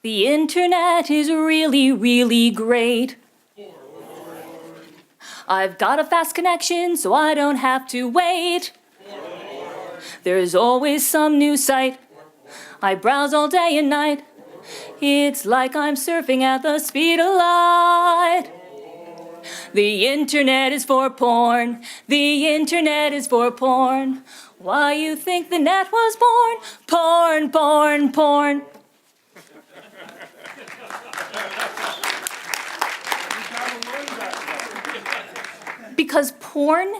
The internet is really, really great. I've got a fast connection, so I don't have to wait. There's always some new site. I browse all day and night. It's like I'm surfing at the speed of light. The internet is for porn. The internet is for porn. Why you think the net was born? Porn, porn, porn. Because porn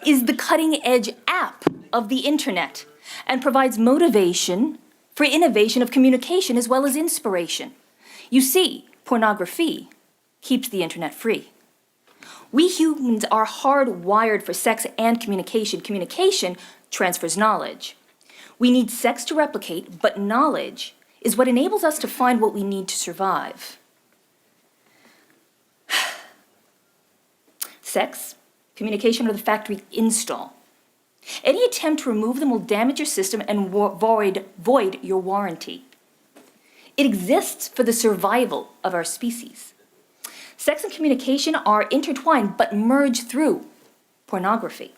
is the cutting-edge app of the internet and provides motivation for innovation of communication as well as inspiration. You see, pornography keeps the internet free. We humans are hardwired for sex and communication. Communication transfers knowledge. We need sex to replicate, but knowledge is what enables us to find what we need to survive. Sex, communication, or the factory install. Any attempt to remove them will damage your system and void your warranty. It exists for the survival of our species. Sex and communication are intertwined but merge through pornography.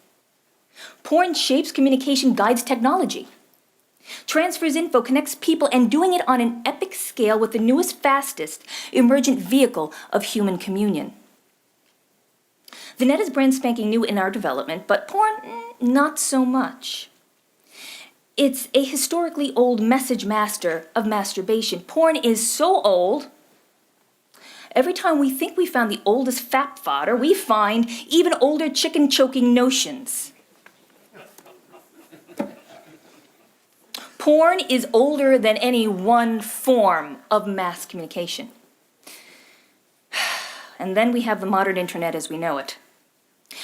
Porn shapes communication, guides technology, transfers info, connects people, and doing it on an epic scale with the newest, fastest, emergent vehicle of human communion. The net is brand spanking new in our development, but porn, not so much. It's a historically old message master of masturbation. Porn is so old, every time we think we found the oldest fat fodder, we find even older chicken choking notions. Porn is older than any one form of mass communication. And then we have the modern internet as we know it.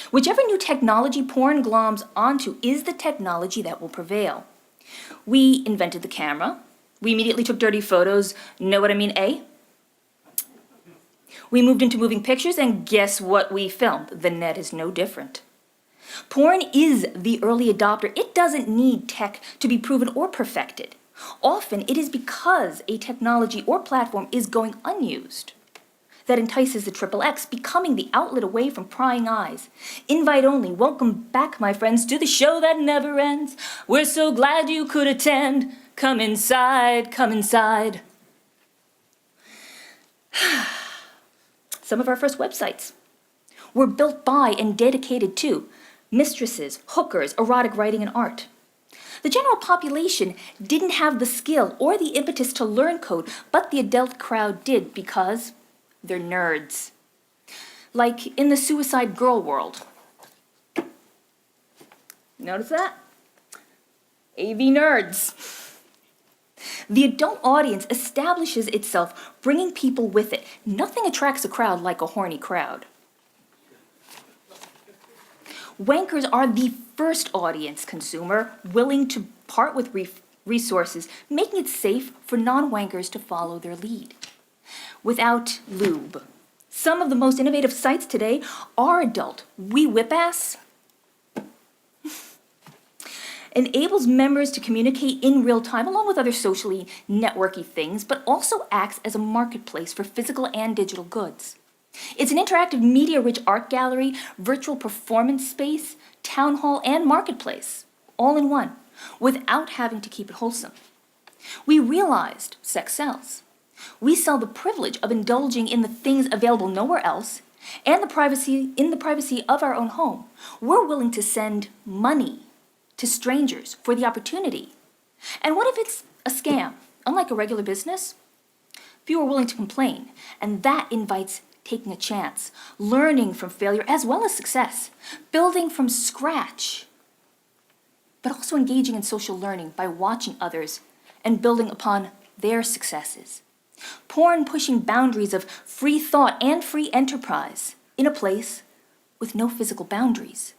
Whichever new technology porn gloms onto is the technology that will prevail. We invented the camera. We immediately took dirty photos. Know what I mean, eh? We moved into moving pictures, and guess what we filmed? The net is no different. Porn is the early adopter. It doesn't need tech to be proven or perfected. Often it is because a technology or platform is going unused that entices the XXX, becoming the outlet away from prying eyes. Invite only. Welcome back, my friends, to the show that never ends. We're so glad you could attend. Come inside, come inside. Some of our first websites were built by and dedicated to mistresses, hookers, erotic writing, and art. The general population didn't have the skill or the impetus to learn code, but the adult crowd did because they're nerds. Like in the suicide girl world. Notice that? AV nerds. The adult audience establishes itself, bringing people with it. Nothing attracts a crowd like a horny crowd. Wankers are the first audience consumer, willing to part with resources, making it safe for non-wankers to follow their lead. Without lube. Some of the most innovative sites today are adult. We Whip Ass enables members to communicate in real time along with other socially networky things, but also acts as a marketplace for physical and digital goods. It's an interactive media-rich art gallery, virtual performance space, town hall, and marketplace, all in one, without having to keep it wholesome. We realized sex sells. We sell the privilege of indulging in the things available nowhere else and the privacy of our own home. We're willing to send money to strangers for the opportunity. And what if it's a scam? Unlike a regular business, few are willing to complain, and that invites taking a chance, learning from failure as well as success, building from scratch, but also engaging in social learning by watching others and building upon their successes. Porn pushing boundaries of free thought and free enterprise in a place with no physical boundaries.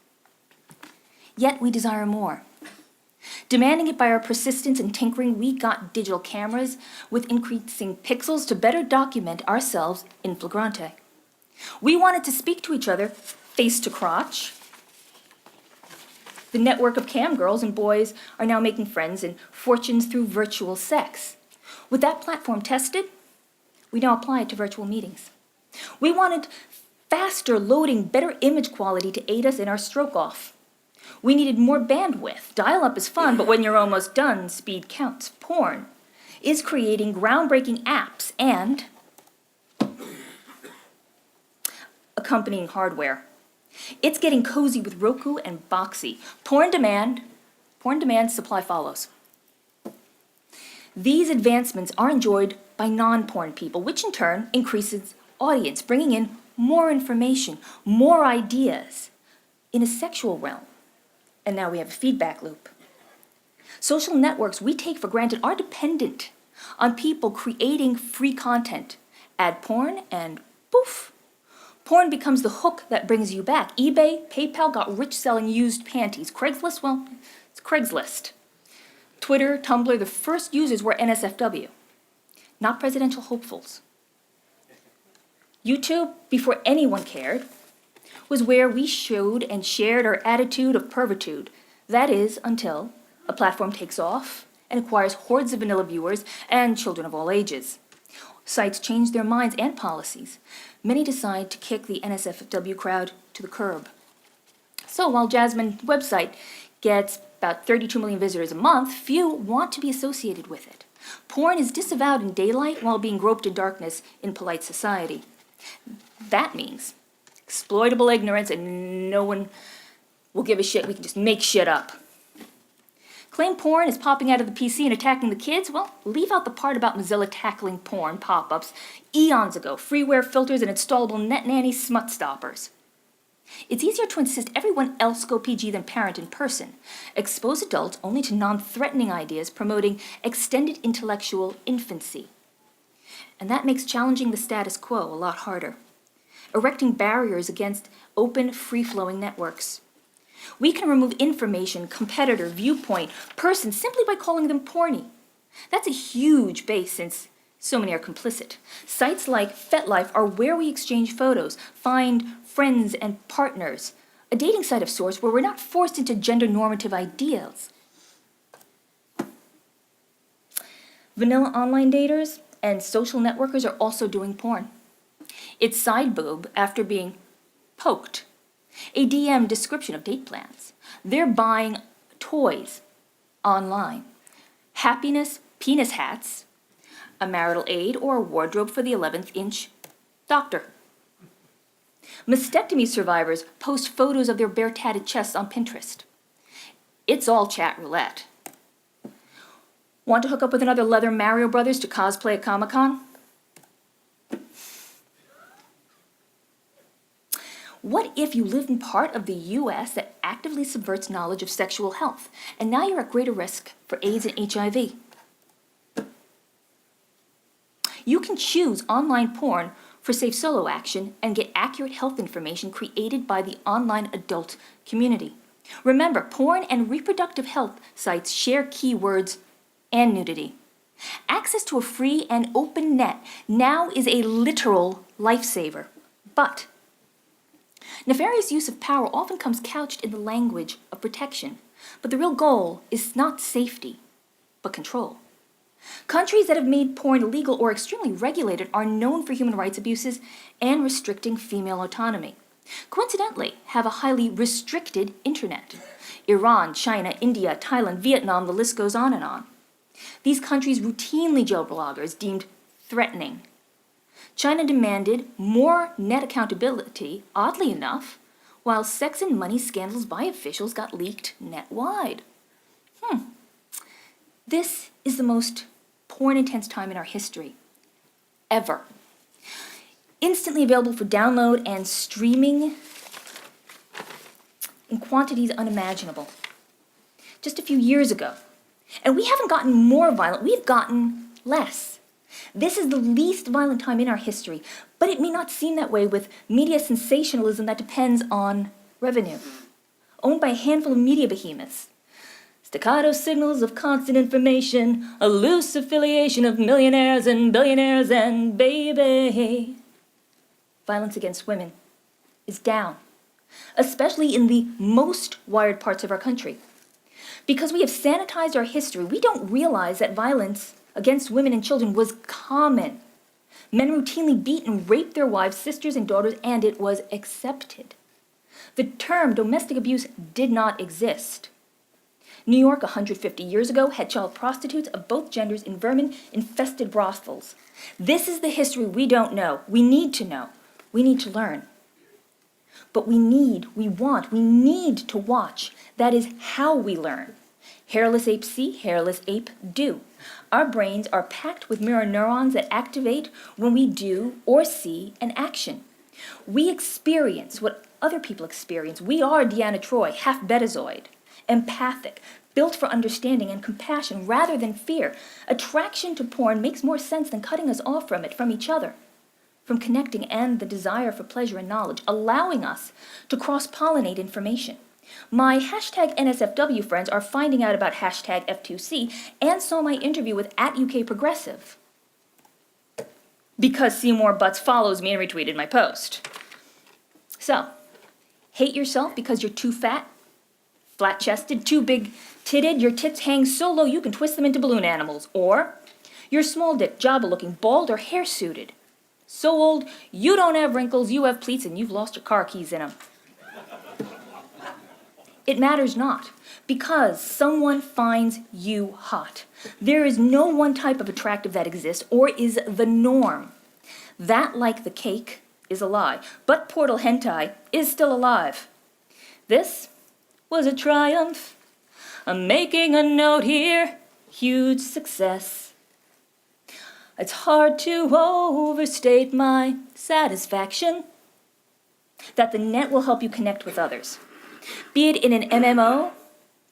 Yet we desire more. Demanding it by our persistence and tinkering, we got digital cameras with increasing pixels to better document ourselves in flagrante. We wanted to speak to each other face to crotch. The network of cam girls and boys are now making friends and fortunes through virtual sex. With that platform tested, We now apply it to virtual meetings. We wanted faster loading, better image quality to aid us in our stroke off. We needed more bandwidth. Dial-up is fun, but when you're almost done, speed counts. Porn is creating groundbreaking apps and accompanying hardware. It's getting cozy with Roku and Boxy. Porn demand, supply follows. These advancements are enjoyed by non-porn people, which in turn increases audience, bringing in more information, more ideas in a sexual realm. And now we have a feedback loop. Social networks we take for granted are dependent on people creating free content. Add porn and poof, porn becomes the hook that brings you back. eBay, PayPal got rich selling used panties. Craigslist, well, it's Craigslist. Twitter, Tumblr, the first users were NSFW, not presidential hopefuls. YouTube, before anyone cared, was where we showed and shared our attitude of pervitude. That is, until a platform takes off and acquires hordes of vanilla viewers and children of all ages. Sites change their minds and policies. Many decide to kick the NSFW crowd to the curb. So while Jasmine's website gets about 32 million visitors a month, few want to be associated with it. Porn is disavowed in daylight while being groped in darkness in polite society. That means exploitable ignorance and no one will give a shit. We can just make shit up. Claim porn is popping out of the PC and attacking the kids? Well, leave out the part about Mozilla tackling porn pop-ups eons ago, freeware filters and installable net nanny smut stoppers. It's easier to insist everyone else go PG than parent in person. Expose adults only to non-threatening ideas promoting extended intellectual infancy. And that makes challenging the status quo a lot harder. Erecting barriers against open, free-flowing networks. We can remove information, competitor, viewpoint, person simply by calling them porny. That's a huge base since so many are complicit. Sites like FetLife are where we exchange photos, find friends and partners. A dating site of sorts where we're not forced into gender normative ideals. Vanilla online daters and social networkers are also doing porn. It's side boob after being poked. A DM description of date plans. They're buying toys online. Happiness, penis hats, a marital aid, or a wardrobe for the 11th inch doctor. Mastectomy survivors post photos of their bare tatted chests on Pinterest. It's all chat roulette. Want to hook up with another leather Mario Brothers to cosplay at Comic-Con? What if you live in part of the US that actively subverts knowledge of sexual health, and now you're at greater risk for AIDS and HIV? You can choose online porn for safe solo action and get accurate health information created by the online adult community. Remember, porn and reproductive health sites share keywords and nudity. Access to a free and open net now is a literal lifesaver. But nefarious use of power often comes couched in the language of protection. But the real goal is not safety, but control. Countries that have made porn illegal or extremely regulated are known for human rights abuses and restricting female autonomy. Coincidentally, have a highly restricted internet. Iran, China, India, Thailand, Vietnam, the list goes on and on. These countries routinely jail bloggers deemed threatening. China demanded more net accountability, oddly enough, while sex and money scandals by officials got leaked net-wide. This is the most porn-intense time in our history, ever. Instantly available for download and streaming in quantities unimaginable. Just a few years ago. And we haven't gotten more violent, we've gotten less. This is the least violent time in our history, but it may not seem that way with media sensationalism that depends on revenue. Owned by a handful of media behemoths. Staccato signals of constant information, a loose affiliation of millionaires and billionaires and baby. Violence against women is down, especially in the most wired parts of our country. Because we have sanitized our history, we don't realize that violence against women and children was common. Men routinely beat and raped their wives, sisters, and daughters, and it was accepted. The term domestic abuse did not exist. New York, 150 years ago, had child prostitutes of both genders in vermin-infested brothels. This is the history we don't know. We need to know. We need to learn. But we need to watch. That is how we learn. Hairless apes see, hairless ape do. Our brains are packed with mirror neurons that activate when we do or see an action. We experience what other people experience. We are Deanna Troi, half betazoid, empathic, built for understanding and compassion rather than fear. Attraction to porn makes more sense than cutting us off from it, from each other, from connecting and the desire for pleasure and knowledge, allowing us to cross-pollinate information. My hashtag NSFW friends are finding out about hashtag F2C and saw my interview with @UKProgressive because Seymour Butts follows me and retweeted my post. So, hate yourself because you're too fat, flat-chested, too big-titted, your tits hang so low you can twist them into balloon animals, or you're small-dick, jabba-looking, bald, or hair-suited, so old you don't have wrinkles, you have pleats, and you've lost your car keys in them. It matters not, because someone finds you hot. There is no one type of attractive that exists or is the norm. That, like the cake, is a lie, but portal hentai is still alive. This was a triumph. I'm making a note here, huge success. It's hard to overstate my satisfaction that the net will help you connect with others. Be it in an MMO,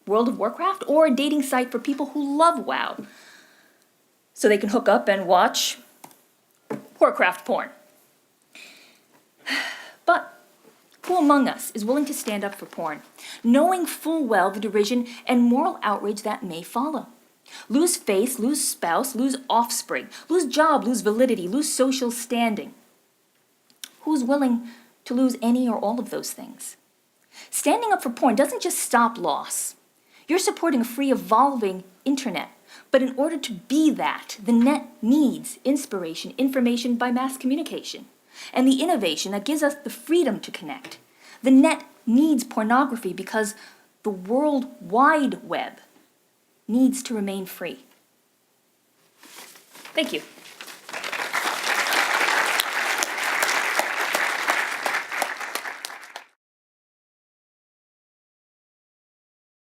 World of Warcraft, or a dating site for people who love WoW, so they can hook up and watch Warcraft porn. But who among us is willing to stand up for porn, knowing full well the derision and moral outrage that may follow? Lose face, lose spouse, lose offspring, lose job, lose validity, lose social standing. Who's willing to lose any or all of those things? Standing up for porn doesn't just stop loss. You're supporting a free, evolving internet. But in order to be that, the net needs inspiration, information by mass communication, and the innovation that gives us the freedom to connect. The net needs pornography because the World Wide Web needs to remain free. Thank you.